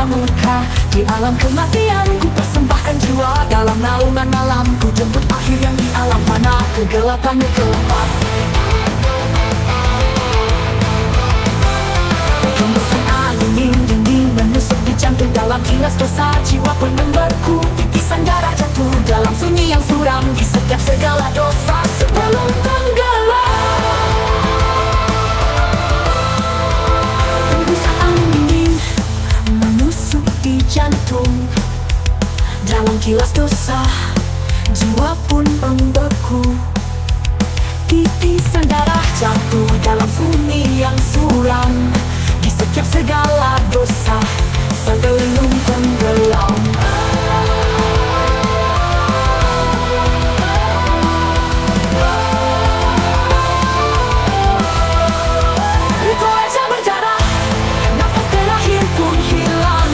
murka. Di alam kematian ku persembahkan jiwa, dalam naungan malam ku jemput akhir yang di alam fana, kegelapan gelap. Hembusan angin dingin menusuk di jantung, dalam kilas dosa jiwa pun membeku. Titisan darah jatuh dalam sunyi yang suram, di setiap segala dosa sebelum tenggelam. Hembusan angin menusuk di jantung, dalam kilas dosa jiwa pun membeku. Titisan darah jatuh dalam sunyi yang suram, di setiap segala dosa sebelum tenggelam. Ritual wajah berdarah, nafas terakhir pun hilang,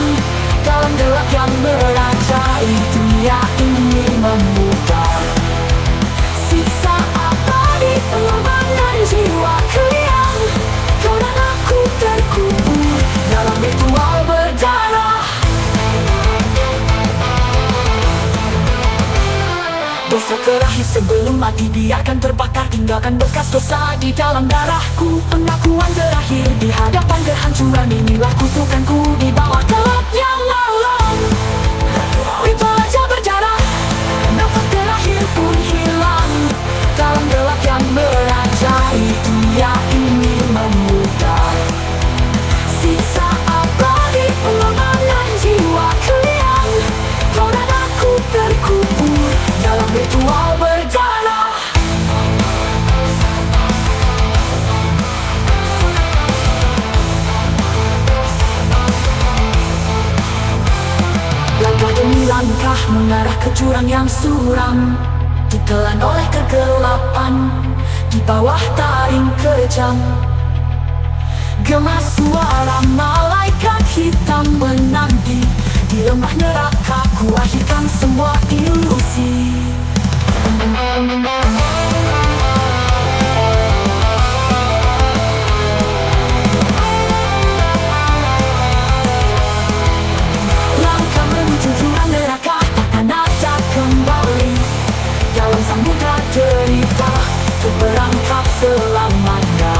dalam gelap yang merajai dunia ini memudar. Siksa abadi pengorbanan jiwa kalian, kau dan aku terkubur dalam ritual berdarah. Dosa terakhir sebelum mati biarkan terbakar, tinggalkan bekas dosa di dalam darahku. Pengakuan terakhir di hadapan kehancuran, inilah kutukanku di bawah gelap yang malam. Ritual wajah berdarah, nafas terakhir pun hilang, dalam gelap yang merajai dunia ini memudar. Sisa abadi pengorbanan jiwa kalian, kau dan aku terkubur dalam ritual berdarah. Langkah demi langkah mengarah ke jurang yang suram, ditelan oleh kegelapan di bawah taring kejam. Gema suara malaikat hitam menanti, di lembah neraka ku akhirkan semua ilusi. Langkah menuju jurang neraka takkan ada kembali, dalam samudra derita untuk berangkap selamanya.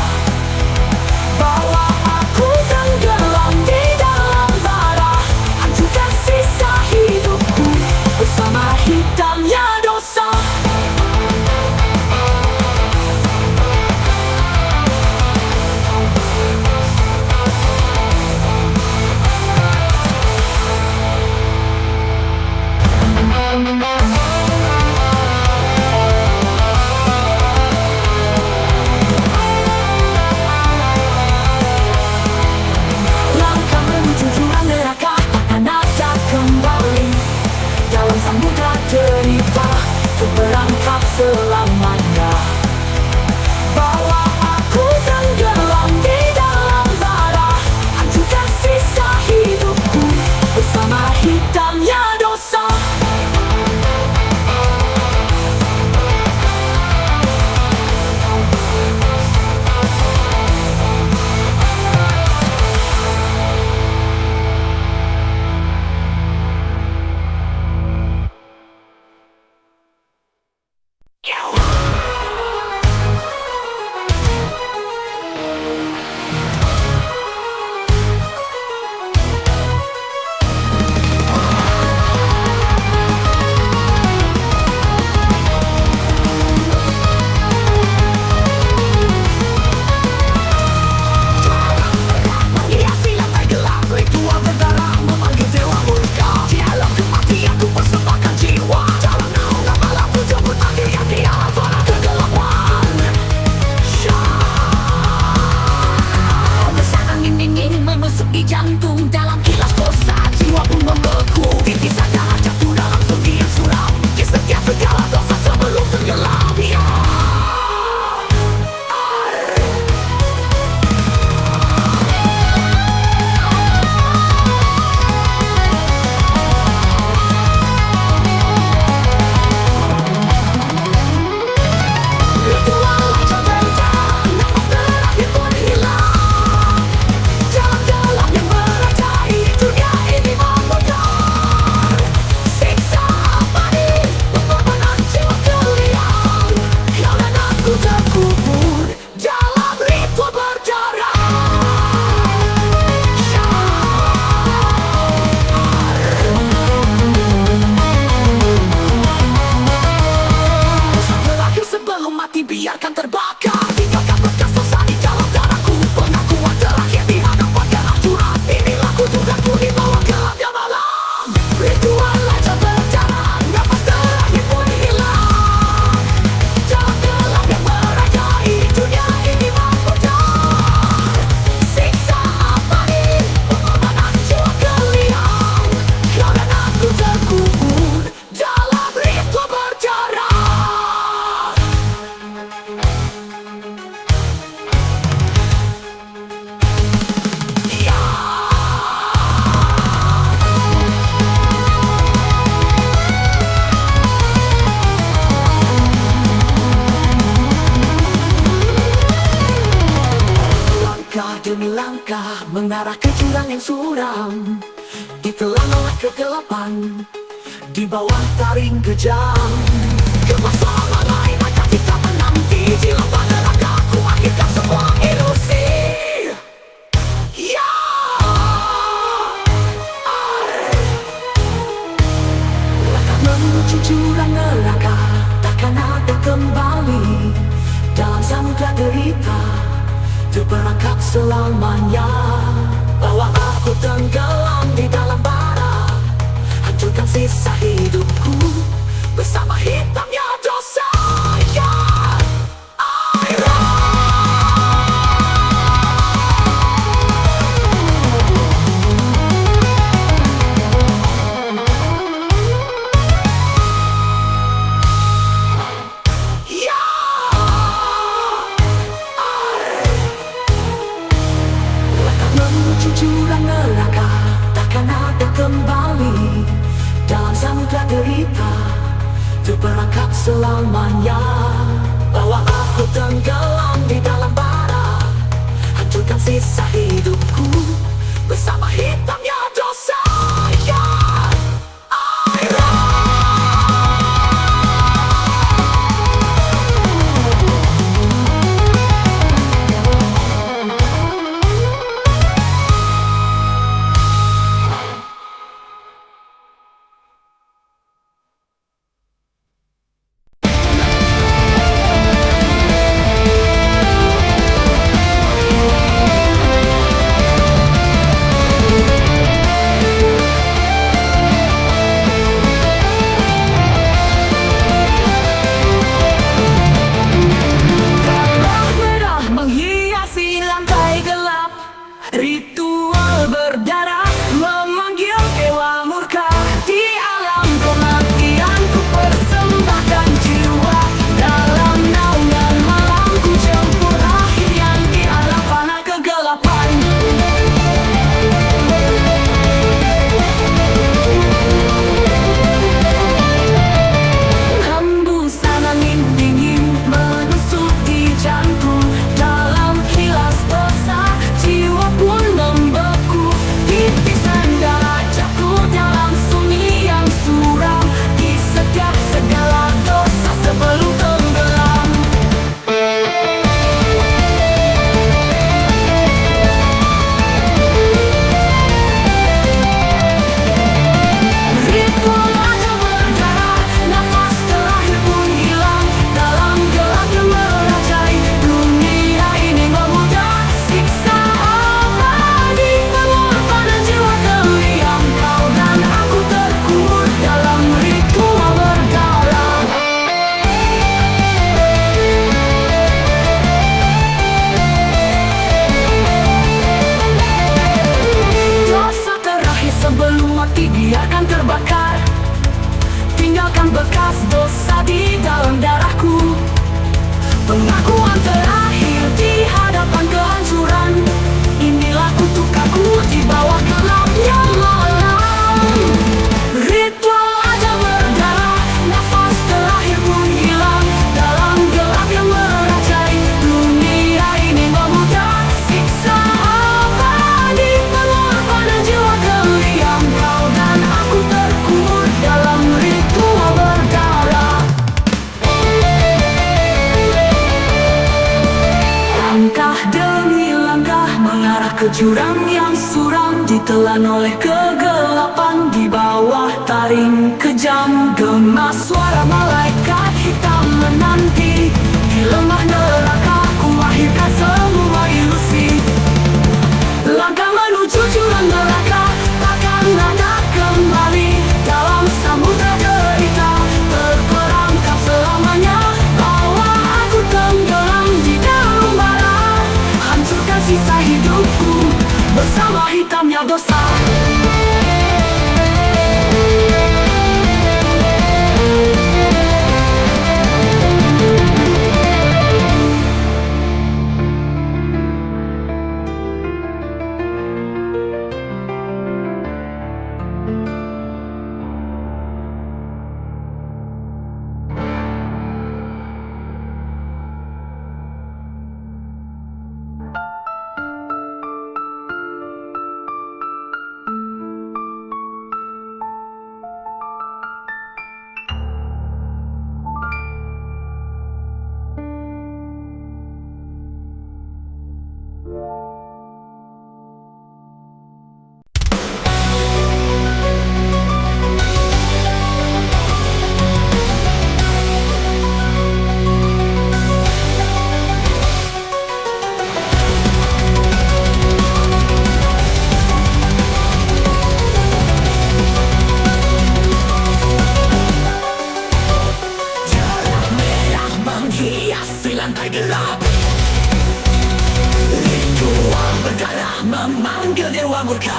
Bawa aku tenggelam di dalam bara, hancurkan sisa hidupku bersama hitamnya dosa. Langkah menuju jurang neraka takkan ada kembali, dalam samudra derita untuk berangkap selamanya. Bawa aku tenggelam di dalam bara, hancurkan sisa hidupku bersama hitamnya dosa. mengarah ke jurang yang suram, ditelan oleh kegelapan, di bawah taring kejam. Kemaslahan lain akan kita menanti, di lembah neraka ku akhirkan semua ilusi. Ya, langkah menuju jurang neraka takkan ada kembali. Dalam samudra derita terperangkap selamanya. Bawa aku tenggelam di dalam bara, hancurkan sisa hidupku bersama hitamnya dosa. Ya, jurang neraka takkan ada kembali. Dalam samudra derita terperangkap selamanya. Bawa aku tenggelam di dalam bara, hancurkan sisa hidupku bersama hitamnya dosa. Ya, ritual berdarah memanggil dewa murka. Di alam kematian ku persembahkan jiwa. Dalam naungan malam ku jemput akhir yang di alam fana kegelapan. Hembusan angin dingin menusuk di jantung. Dalam kilas dosa jiwa pun membeku. Titisan darah jatuh dalam sunyi yang suram, di setiap segala dosa sebelum tenggelam. Ritual aja berdarah, nafas terakhir pun hilang. Dalam gelap yang merajai dunia ini memudah, siksa abadi pengorbanan jiwa keliang. Kau dan aku terkubur dalam ritual berdarah. Dosa terakhir sebelum mati biarkan terbakar. Tinggalkan bekas dosa di dalam darahku. Pengakuan terakhir di hadapan kehancuran. Inilah kutuk aku di bawah gelapnya malam. Ritual aja berdarah, nafas terakhir pun hilang. Dalam gelap yang merajai dunia ini memudah, siksa abadi pengorbanan jiwa keliang. Kau dan aku terkubur dalam ritual berdarah. Langkah demi langkah mengarah ke jurang yang suram, ditelan oleh kegelapan, di bawah taring kejam. Gemas suara malaikat hitam menanti, di lembah neraka ku akhirkan semua ilusi. Langkah menuju jurang neraka takkan ada kembali. Dalam samudra derita terperangkap selamanya. Bawa aku tenggelam di dalam bara, hancurkan sisa hidupku bersama hitamnya dosa. menyusui lantai gelap. Ritual berdarah memanggil dewa murka.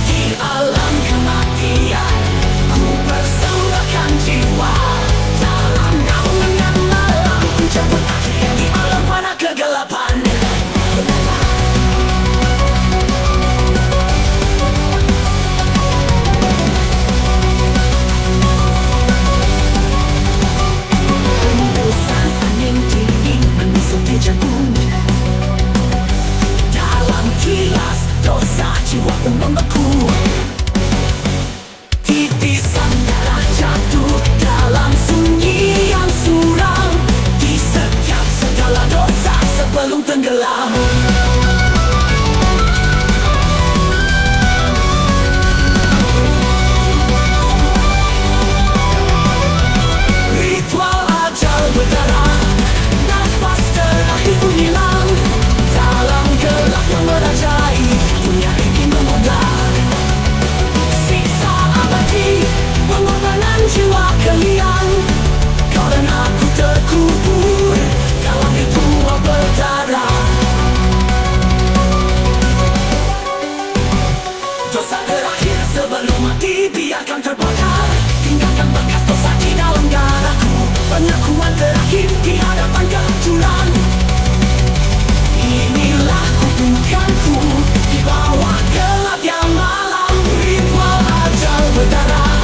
Di alam kematian ku persembahkan jiwa. Dalam naungan malam ku jemput akhir di alam fana kegelapan. Hembusan angin dingin menusuk di jantung. Dalam kilas dosa jiwa pun membeku. Titisan darah jatuh dalam sunyi yang suram. Di setiap segala dosa sebelum tenggelam. Ritual ajal berdarah, nafas terakhir pun hilang. Dalam gelap yang merajai, dunia ingin memudar. Siksa abadi, pengorbanan jiwa kalian. Kau dan aku terkubur dalam ritual berdarah. Dosa terakhir sebelum mati biarkan terbakar. Tinggalkan bekas dosa di dalam darahku. Pengakuan terakhir di hadapan kehancuran. Inilah kutukanku di bawah gelap yang malam. Ritual ajal berdarah,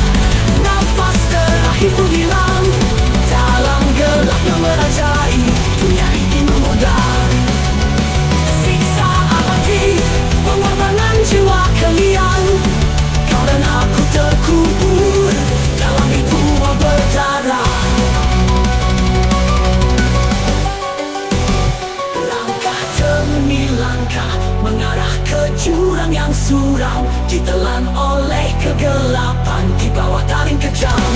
nafas terakhir pun hilang. Dalam gelap yang merajai, dunia ingin memudar. Siksa abadi, pengorbanan jiwa kalian. Kau dan aku terkubur dalam ritual berdarah. Langkah demi langkah mengarah ke jurang yang suram. Ditelan oleh kegelapan di bawah taring kejam.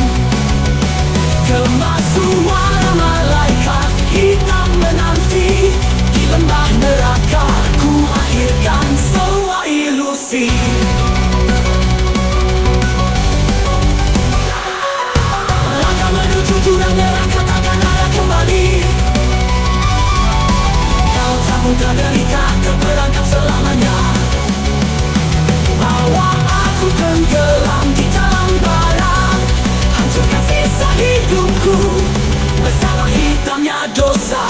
Kemasuan malaikat hitam menanti. Di lembah neraka ku akhirkan semua ilusi. Langkah menuju jurang neraka takkan ada kembali. Kau tak mudah derita terperangkap selamanya. Bawa aku tenggelam di dalam bara. Hancurkan sisa hidupku bersama hitamnya dosa.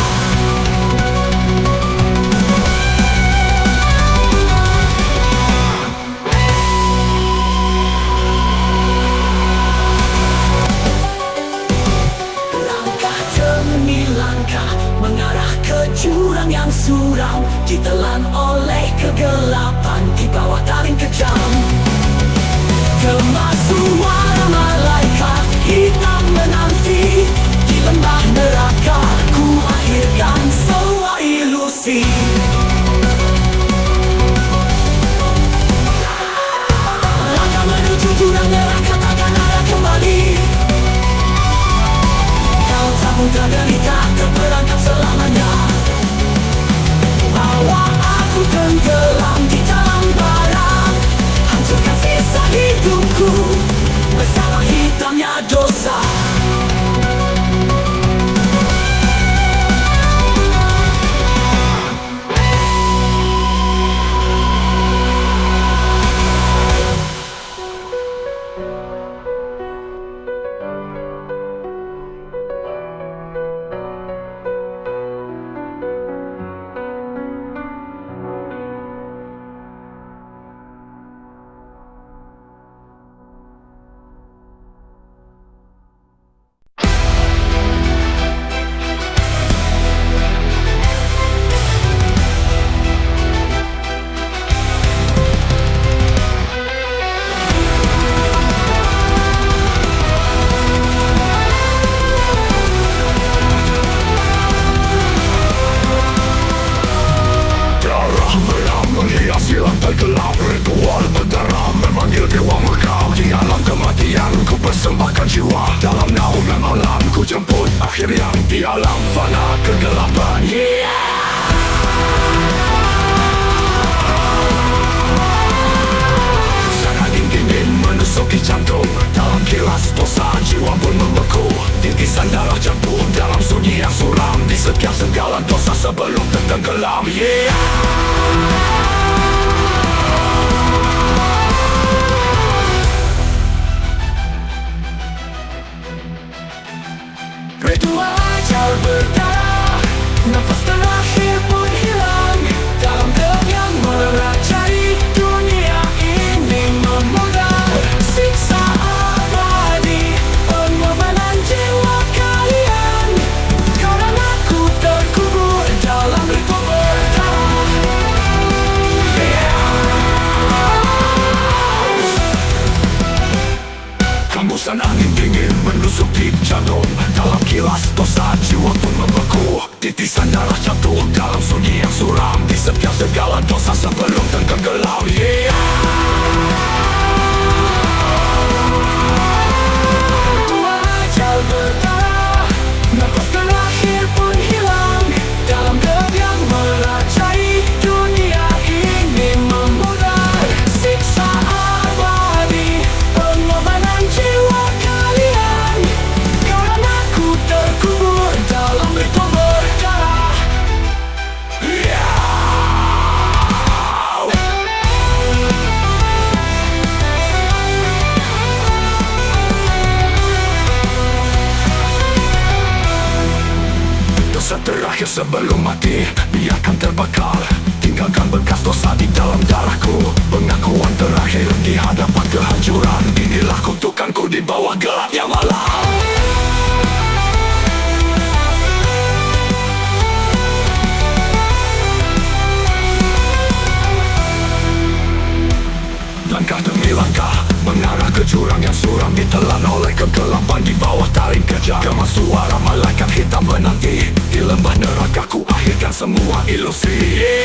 Langkah demi langkah mengarah ke jurang yang suram. Ditelan oleh kegelapan di bawah taring kejam. Kemasuan malaikat hitam menanti. Di lembah neraka ku akhirkan semua ilusi. Langkah menuju jurang neraka takkan ada kembali. Kau tak mudah derita terperangkap selamanya. Bawa aku tenggelam di dalam bara. Hancurkan sisa hidupku bersama hitamnya dosa. akhir yang di alam fana kegelapan. Sana dingin menusuki jantung, dalam kilas dosa jiwa pun membeku. Titisan darah jatuh dalam sunyi setiap segala dosa sebelum tenggelam. Ritual ajar berdarah, nafas terakhir pun hilang dalam gelap yang merajai dunia ini, memudar siksa abadi pengorbanan jiwa kalian. Karena ku terkubur dalam ritual berdarah. Hembusan angin dingin menusuk di jantung, dalam kilas dosa jiwa pun membeku. Titisan darah jatuh dalam sunyi yang suram, di setiap segala dosa sebelum tenggelam. Ritual ajar berdarah, nafas terakhir pun hilang dalam gelap yang merajai dunia ini, memudar siksa abadi pengorbanan jiwa kalian. Karena ku terkubur dalam ritual berdarah. Dosa terakhir sebelum mati, biarkan terbakar. Tinggalkan bekas dosa di dalam darahku. Pengakuan terakhir di hadapan kehancuran. Inilah kutukanku di bawah gelap yang malam. Langkah demi langkah mengarah ke jurang yang suram, ditelan oleh kegelapan di bawah taring kejam. Gema suara malaikat hitam menanti, di lembah neraka ku akhirkan semua ilusi.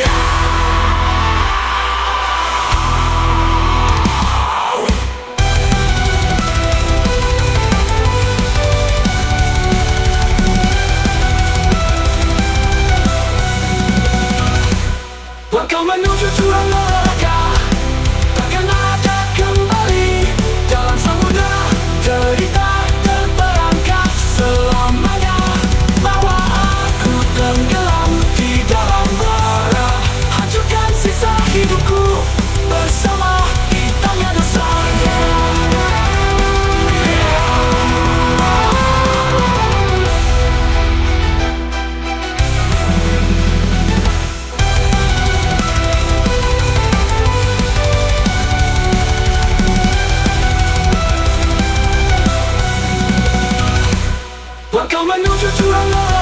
Langkah menuju jurang neraka, takkan ada kembali. Dalam samudera derita terperangkap selamanya. Bawa aku tenggelam di dalam bara, hancurkan sisa hidupku bersama hitamnya dosa. Langkah menuju jurang neraka,